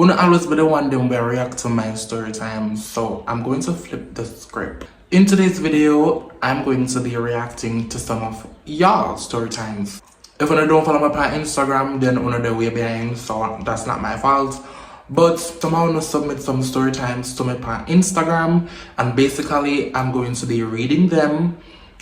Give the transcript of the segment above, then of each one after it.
Wanna always be the one them where react to my story time, so I'm going to flip the script. In today's video, I'm going to be reacting to some of y'all story times. If you don't follow me on Instagram, then you the way behind, so that's not my fault. But somehow I submit some story times to me on Instagram, and basically I'm going to be reading them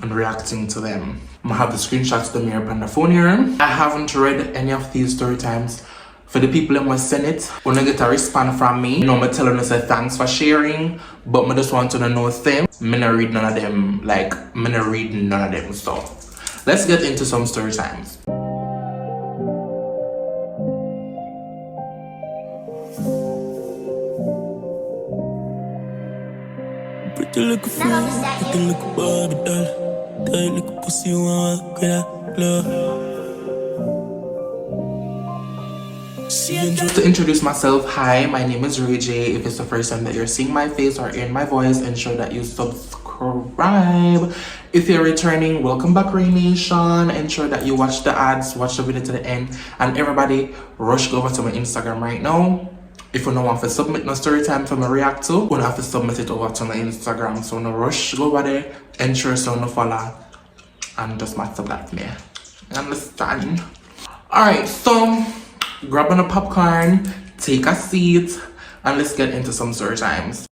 and reacting to them. I have the screenshots to me up on the phone here. I haven't read any of these story times. For the people who send it, when I get a response from me, you know, I tell them, I say thanks for sharing, but I just want to know them. I'm not read none of them, so let's get into some story times. Pretty little fool, pretty little Barbie doll, tight little pussy, you want with that love. To introduce myself, hi, my name is Ray J. If it's the first time that you're seeing my face or hearing my voice, ensure that you subscribe. If you're returning, welcome back, Ray Nation. Ensure that you watch the ads, watch the video to the end, and everybody rush over to my Instagram right now. If you don't want to submit no story time for me react to, you have to submit it over to my Instagram. So no rush, go over there, ensure so no follow, and just match up that for me. You understand? Alright, so grab on a popcorn, take a seat, and let's get into some story times.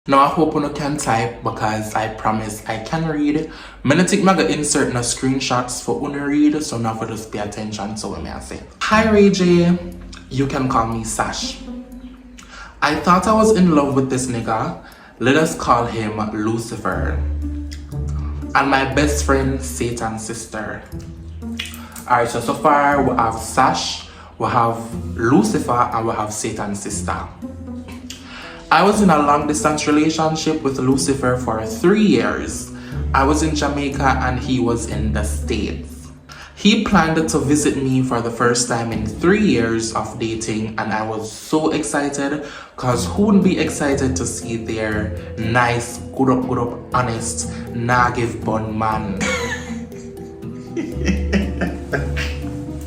Now I hope you can type because I promise I can read. I'm gonna insert no screenshots for you to read, so now for just pay attention to what I say. Hi Ray J, you can call me Sash. I thought I was in love with this nigga. Let us call him Lucifer. And my best friend, Satan's sister. Alright, so far we have Sash, we have Lucifer, and we have Satan's sister. I was in a long distance relationship with Lucifer for 3 years. I was in Jamaica and he was in the States. He planned to visit me for the first time in 3 years of dating, and I was so excited because who wouldn't be excited to see their nice, good up, honest, nah give bun man.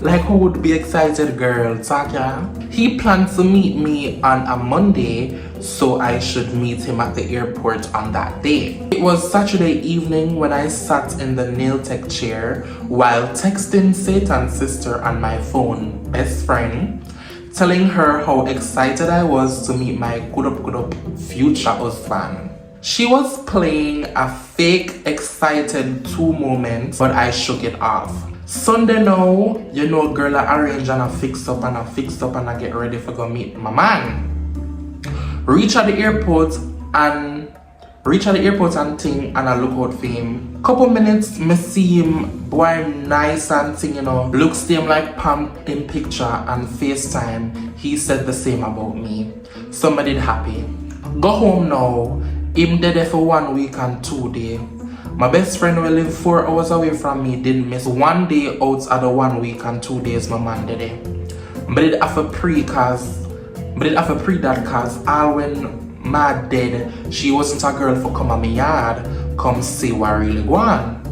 Like who would be excited, girl? Taka. He planned to meet me on a Monday, so I should meet him at the airport on that day. It was Saturday evening when I sat in the nail tech chair while texting Satan's sister on my phone, best friend, telling her how excited I was to meet my good up future husband. She was playing a fake excited 2 moment, but I shook it off. Sunday now, you know, girl, I arrange and I fix up and I get ready for go meet my man. Reach at the airport and thing, and I look out for him. Couple minutes, me see him, boy nice and thing, you know. Looks same like Pam in picture and FaceTime. He said the same about me. Somebody happy. Go home now. Him dead there for 1 week and 2 days. My best friend who lived 4 hours away from me didn't miss 1 day out of the 1 week and 2 days my man did it. But it have to pre that cause all when my dead, she wasn't a girl for come on me yard, come see what really go on.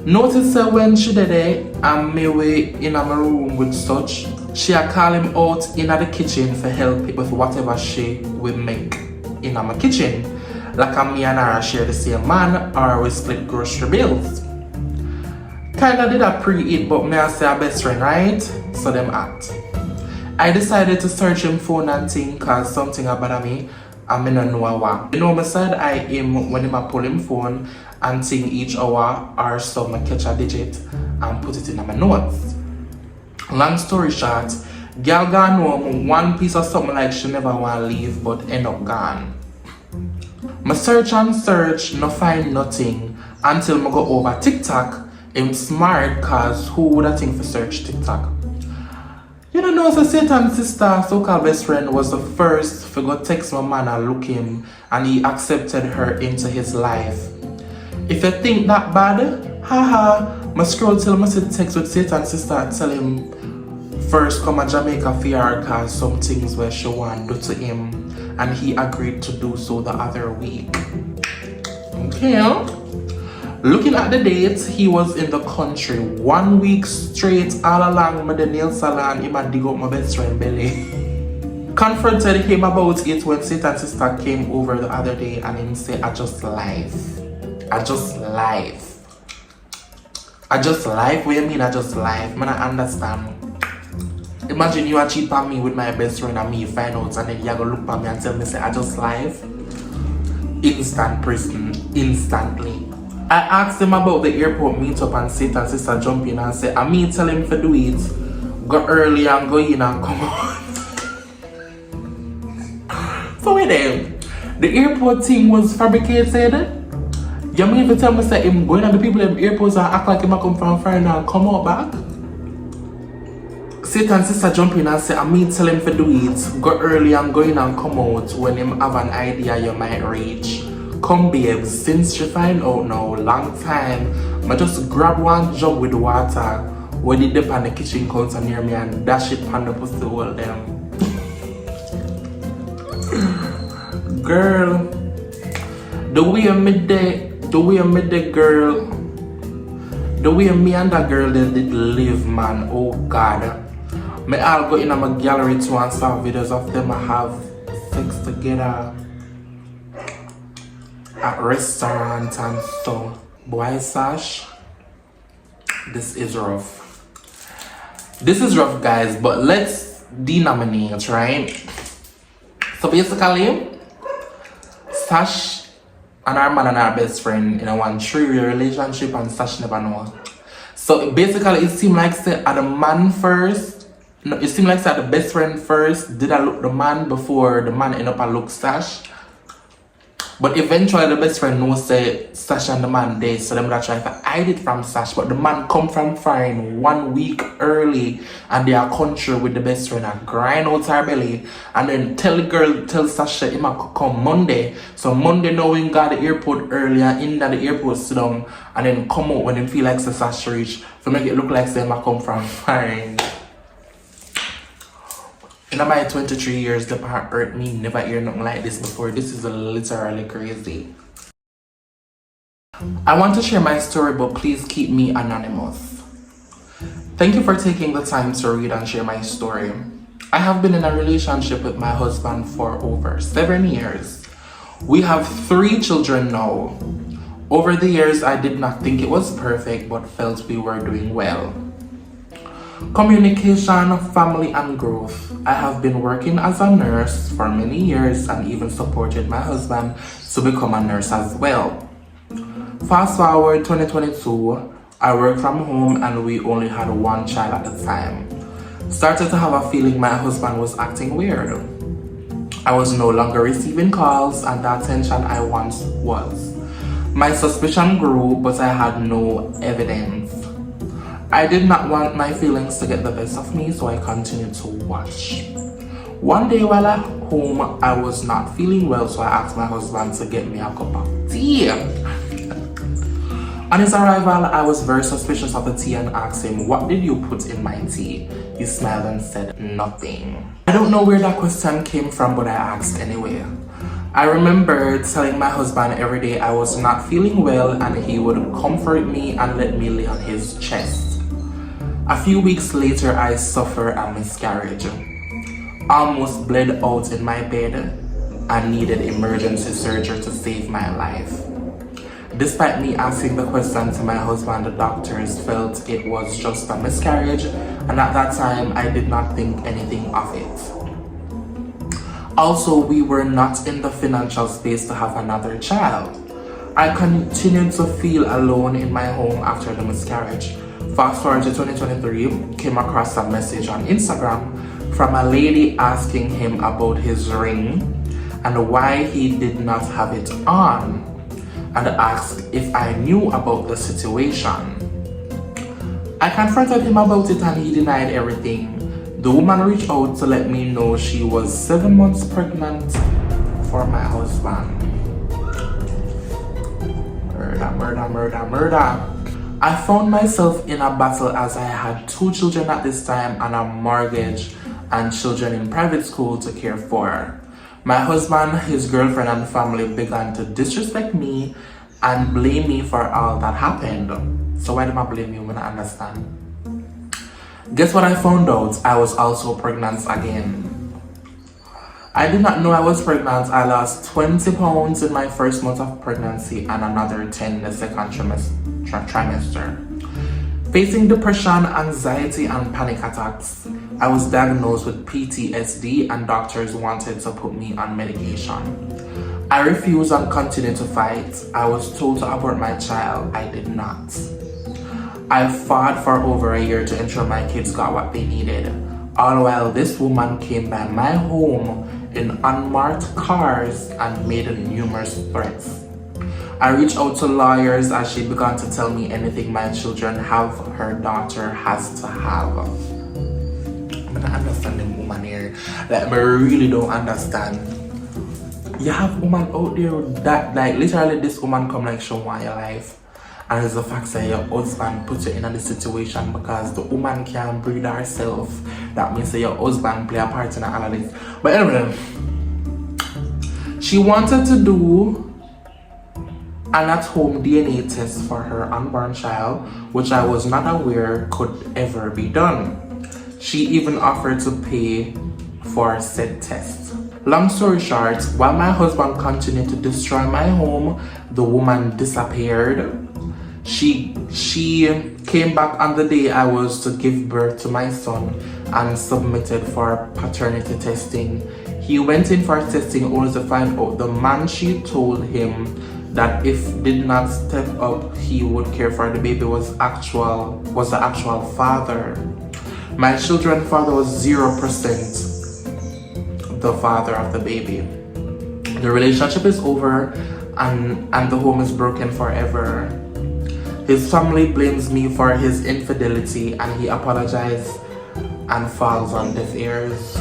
Notice that when she did it, I'm me way in my room with such, she a call him out in the kitchen for help with whatever she will make in my kitchen. Like me and her share the same man or we split grocery bills. Kinda did a pre-eat, but me I say a best friend, right? So them act. I decided to search him phone and think cause something about me and me no know what. You know, me said I him when him a pull him phone and think each hour or so me catch a digit and put it in my notes. Long story short, girl gone home 1 piece of something like she never want leave but end up gone. I search and search, no find nothing until I go over TikTok. I'm smart cause who would I think for search TikTok? You don't know, so Satan's sister, so-called best friend, was the first to go text my man and look him, and he accepted her into his life. If you think that bad, haha, I scroll till I see text with Satan's sister and tell him first come to Jamaica for her cause some things where she want to do to him, and he agreed to do so the other week. Okay. Looking at the dates, he was in the country 1 week straight all along with the nail salon. He might dig up my best friend belly. confronted him about it when Satan sister came over the other day and him said, I just live. I just live. I just live? What do you mean I just live? Man, I understand. Imagine you are cheat on me with my best friend and me find out and then you're gonna look at me and tell me say I just live. Instant prison. Instantly. I asked him about the airport meetup and Satan sister jump in and say, I mean tell him to do it. Go early and go in and come out. So wait there. The airport thing was fabricated. You mean to tell me say him going at the people in the airports and act like him come from foreign and come out back? Satan sister jump in and say, I mean tell him to do it. Go early and go in and come out when him have an idea you might reach. Come babes, since you find out now, long time, I just grab one jug with water when it dip on the kitchen counter near me and dash it on the pussy hole them. Girl, the way me and that girl they did live, man, oh God. Me all go in my gallery too and saw videos of them have sex together at restaurants and stuff. Boy Sash, this is rough. This is rough, guys, but let's denominate, right? So basically, Sash and our man and our best friend in a 1-3-year relationship and Sash never know. So basically it seemed like say at the man first. No, it seemed like say the best friend first did I look the man before the man end up a look Sash. But eventually the best friend knows say Sash and the man they so them that try to hide it from Sash. But the man come from foreign 1 week early and they are country with the best friend and grind out her belly and then tell Sash that him a come Monday. So Monday knowing got the airport earlier in the airport sit down and then come out when they feel like Sash reach to make it look like say him a come from foreign. In my 23 years, the part hurt me. Never hear nothing like this before. This is literally crazy. I want to share my story, but please keep me anonymous. Thank you for taking the time to read and share my story. I have been in a relationship with my husband for over 7 years. We have 3 children now. Over the years, I did not think it was perfect, but felt we were doing well. Communication, family, and growth. I have been working as a nurse for many years and even supported my husband to become a nurse as well. Fast forward 2022, I worked from home and we only had 1 child at the time. Started to have a feeling my husband was acting weird. I was no longer receiving calls and the attention I once was. My suspicion grew, but I had no evidence. I did not want my feelings to get the best of me, so I continued to watch. One day while at home, I was not feeling well, so I asked my husband to get me a cup of tea. On his arrival, I was very suspicious of the tea and asked him, what did you put in my tea? He smiled and said, nothing. I don't know where that question came from, but I asked anyway. I remember telling my husband every day I was not feeling well and he would comfort me and let me lay on his chest. A few weeks later, I suffered a miscarriage. Almost bled out in my bed and needed emergency surgery to save my life. Despite me asking the question to my husband, the doctors felt it was just a miscarriage, and at that time, I did not think anything of it. Also, we were not in the financial space to have another child. I continued to feel alone in my home after the miscarriage. Fast forward to 2023, came across a message on Instagram from a lady asking him about his ring and why he did not have it on, and asked if I knew about the situation. I confronted him about it and he denied everything. The woman reached out to let me know she was 7 months pregnant for my husband. Murder, murder, murder, murder. I found myself in a battle as I had 2 children at this time and a mortgage and children in private school to care for. My husband, his girlfriend, and family began to disrespect me and blame me for all that happened. So why do I blame you when I understand? Guess what I found out? I was also pregnant again. I did not know I was pregnant. I lost 20 pounds in my first month of pregnancy and another 10 in the second trimester. Facing depression, anxiety, and panic attacks, I was diagnosed with PTSD and doctors wanted to put me on medication. I refused and continued to fight. I was told to abort my child. I did not. I fought for over a year to ensure my kids got what they needed. All while this woman came by my home in unmarked cars and made numerous threats. I reached out to lawyers as she began to tell me anything my children have, her daughter has to have. I'm not understanding woman here. Like, I really don't understand. You have woman out there that, like, literally this woman come like she want your life. And it's the fact that your husband put you in this situation because the woman can't breed herself. That means that your husband play a part in all of this. But anyway, she wanted to do an at-home DNA test for her unborn child, which I was not aware could ever be done. She even offered to pay for said test. Long story short, while my husband continued to destroy my home, the woman disappeared. She came back on the day I was to give birth to my son and submitted for paternity testing. He went in for testing only to find out the man she told him that if did not step up he would care for the baby was the actual father. My children's father was 0% the father of the baby. The relationship is over and the home is broken forever. His family blames me for his infidelity and he apologized and falls on deaf ears.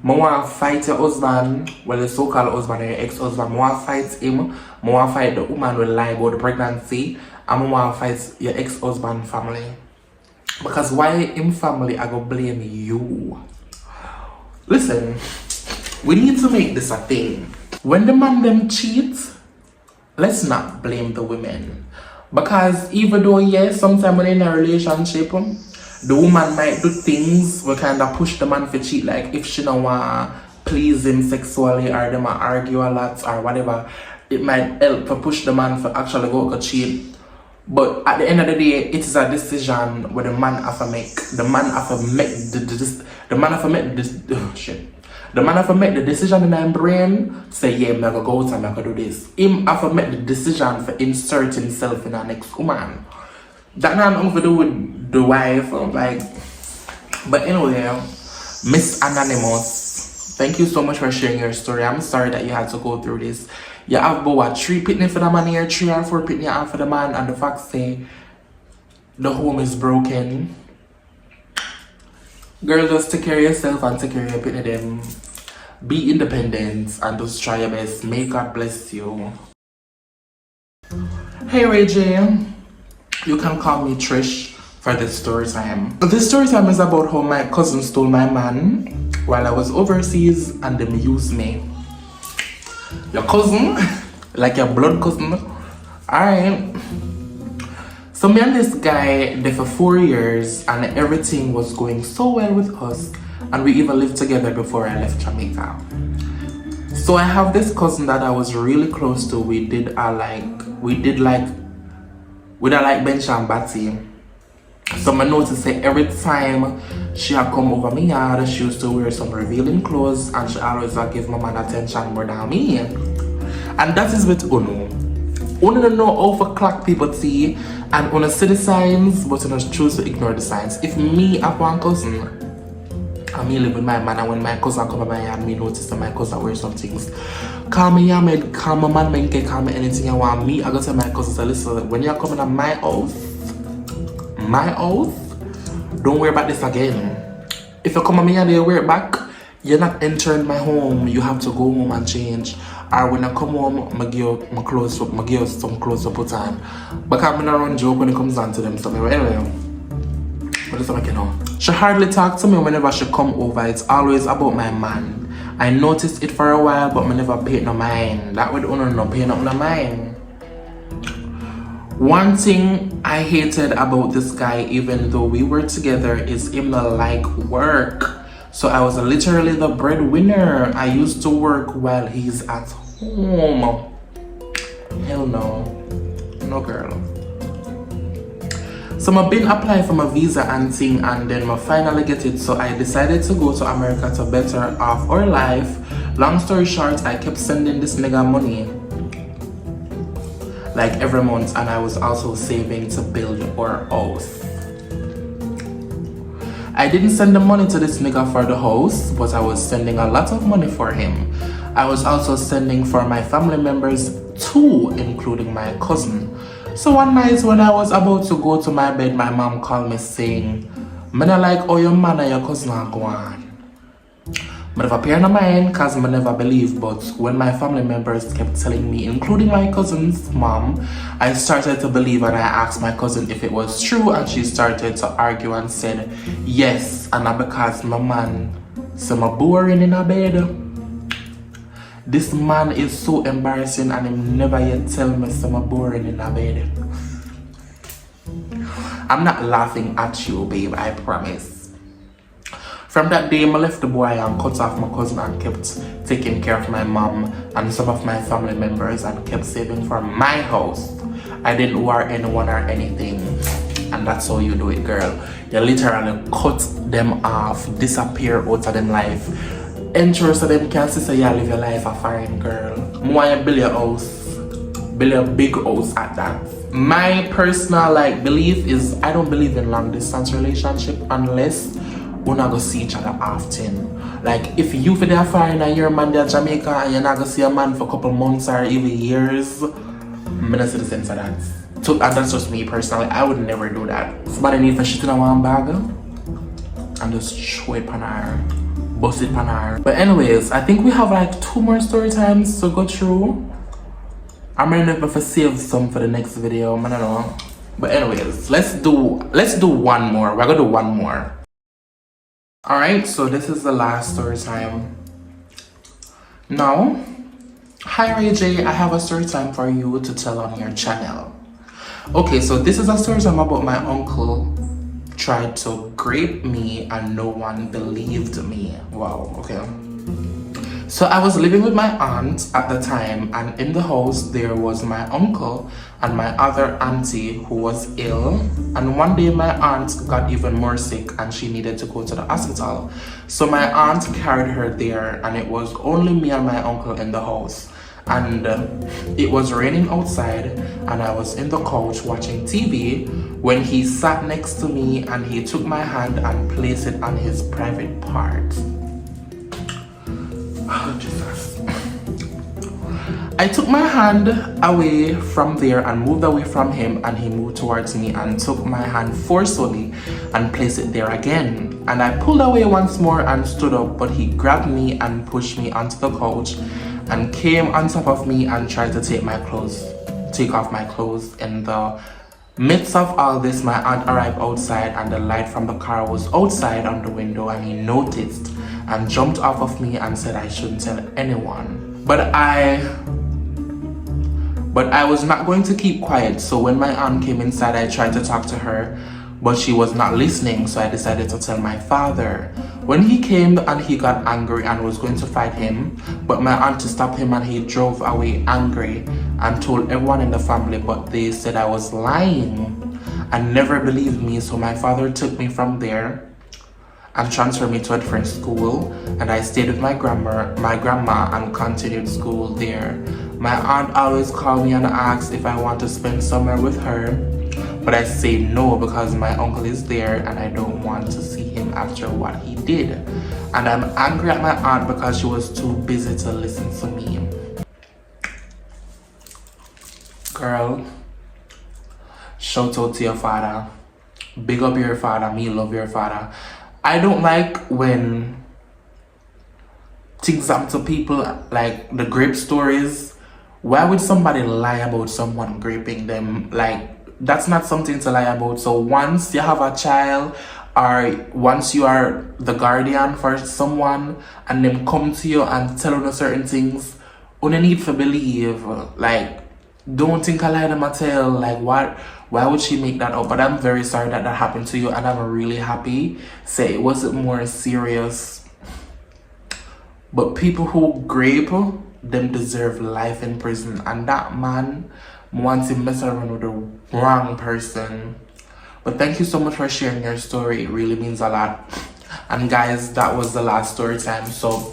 I want to fight your husband, well, the so-called husband or your ex-husband. I want to fight him. I want to fight the woman who lied about the pregnancy. And I want to fight your ex-husband family. Because why him family I go blame you? Listen, we need to make this a thing. When the man them cheat, let's not blame the women. Because even though, yes, sometimes when in a relationship, the woman might do things we kind of push the man for cheat, like if she don't want to please him sexually or they might argue a lot or whatever, it might help to push the man for actually go to cheat. But at the end of the day, it is a decision where the man have to make. The man have to make the man have to make the decision in his brain to say, yeah, I'm gonna go out and I'm gonna do this. Him have to make the decision for insert himself in our next woman. That not nothing to do with the wife, like. But anyway, Miss Anonymous, thank you so much for sharing your story. I'm sorry that you had to go through this. You have about 3 pitney for the man here, 3 or 4 pitney out for the man, and the fact say the home is broken. Girl, just take care of yourself and take care of your pitney them. Be independent and just try your best. May God bless you. Hey Ray J, you can call me Trish for this story time. This story time is about how my cousin stole my man while I was overseas and them used me. Your cousin? Like your blood cousin? Alright. So me and this guy there for 4 years and everything was going so well with us and we even lived together before I left Jamaica. So I have this cousin that I was really close to. We did like bench and batty. So I noticed that every time she had come over me yard, she used to wear some revealing clothes and she always give my man attention more than me. And that is with Uno. Uno don't know how to clock people see and Uno see the signs but Uno choose to ignore the signs. If me have one cousin and me live with my man and when my cousin come over my yard, me notice that my cousin wear some things. Call me man, call my man, call me anything you want. Me, I go tell my cousin, say, listen, when you're coming to my house, don't worry about this again. If you come at me and you wear it back, you're not entering my home. You have to go home and change. Or when I come home, I give you my clothes, I give you some clothes to put on. But I'm not run joke when it comes down to them. So anyway, what is it, you know? She hardly talk to me whenever she come over. It's always about my man. I noticed it for a while, but I never paid no mind. That would only no pay no mind. One thing I hated about this guy, even though we were together, is him not like work. So I was literally the breadwinner. I used to work while he's at home. Hell no. No, girl. So I've been applying for my visa and thing, and then I finally get it. So I decided to go to America to better off our life. Long story short, I kept sending this nigga money like every month, and I was also saving to build our house. I didn't send the money to this nigga for the house, but I was sending a lot of money for him. I was also sending for my family members too, including my cousin. So one night when I was about to go to my bed, my mom called me saying, "Me not like how your man and your cousin are going." I never pay no mind because I never believe, but when my family members kept telling me, including my cousin's mom, I started to believe, and I asked my cousin if it was true, and she started to argue and said yes, and not because my man so my boring in a bed. This man is so embarrassing, and him never yet tell me so I'm boring in a bed. I'm not laughing at you, babe, I promise. From that day, I left the boy and cut off my cousin and kept taking care of my mom and some of my family members and kept saving for my house. I didn't war anyone or anything, and that's how you do it, girl. You literally cut them off, disappear out of them life. Ensure so them can see so you live your life a foreign, girl. More you build your house, build a big house at that. My personal belief is I don't believe in long distance relationship unless we're not gonna see each other often. Like if you for the foreign and your man there Jamaica and you're not gonna see a man for a couple months or even years, I'm not see the sense of that. So, and that's just me personally. I would never do that. Somebody need for shit in a one bag and just show it pan her, bust it pan her. But anyways, I think we have like 2 more story times to go through. I'm gonna never save some for the next video. I don't know. But anyways, let's do one more. We're gonna do one more. Alright, so this is the last story time. Now, hi Ray J, I have a story time for you to tell on your channel. Okay, so this is a story time about my uncle tried to grape me and no one believed me. Wow, okay. So I was living with my aunt at the time, and in the house there was my uncle and my other auntie who was ill, and one day my aunt got even more sick and she needed to go to the hospital. So my aunt carried her there, and it was only me and my uncle in the house, and it was raining outside, and I was in the couch watching TV when he sat next to me and he took my hand and placed it on his private part. Oh, Jesus. I took my hand away from there and moved away from him, and he moved towards me and took my hand forcefully and placed it there again. And I pulled away once more and stood up, but he grabbed me and pushed me onto the couch and came on top of me and tried to take off my clothes. In the midst of all this, my aunt arrived outside, and the light from the car was outside on the window, and he noticed and jumped off of me and said I shouldn't tell anyone. But I was not going to keep quiet, so when my aunt came inside, I tried to talk to her, but she was not listening, so I decided to tell my father. When he came and he got angry and was going to fight him, but my aunt stopped him and he drove away angry and told everyone in the family, but they said I was lying and never believed me, so my father took me from there and transferred me to a different school, and I stayed with my grandma and continued school there. My aunt always called me and asked if I want to spend summer with her, but I say no because my uncle is there and I don't want to see him after what he did. And I'm angry at my aunt because she was too busy to listen to me. Girl, shout out to your father. Big up your father. Me love your father. I don't like when things happen to people, like the grape stories. Why would somebody lie about someone graping them? Like, that's not something to lie about. So once you have a child, or once you are the guardian for someone and them come to you and tell you certain things, you need to believe. Like, don't think I lie them a tell. Like, what? Why would she make that up? But I'm very sorry that happened to you, and I'm really happy. Say it wasn't more serious But people who grape, them deserve life in prison. And that man wants to mess around with the wrong person. But thank you so much for sharing your story. It really means a lot. And guys, that was the last story time. So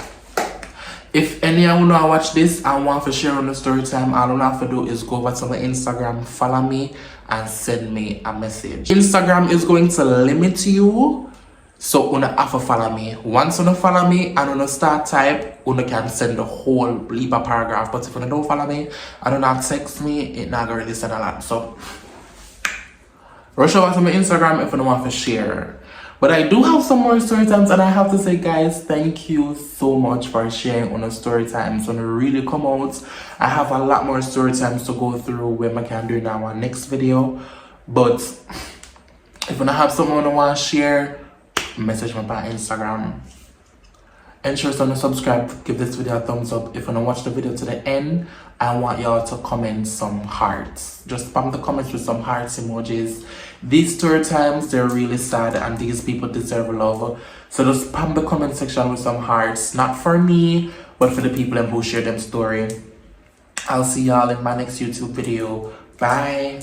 if anyone wanna watch this and want to share on the story time, all you have to do is go over to my Instagram, follow me, and send me a message. Instagram is going to limit you, so you have to follow me. Once you follow me and you start type, you can send the whole leap of paragraph. But if you don't follow me and you not text me, it not gonna really send a lot. So rush over to my Instagram if you don't want to share. But I do have some more story times, and I have to say, guys, thank you so much for sharing on the story times. When it really come out, I have a lot more story times to go through when I can do in our next video. But if you have someone who want to share, message me by Instagram. Ensure to subscribe, give this video a thumbs up. If you want to watch the video to the end, I want y'all to comment some hearts. Just spam the comments with some hearts emojis. These story times, they're really sad and these people deserve love. So just spam the comment section with some hearts. Not for me, but for the people who share them story. I'll see y'all in my next YouTube video. Bye.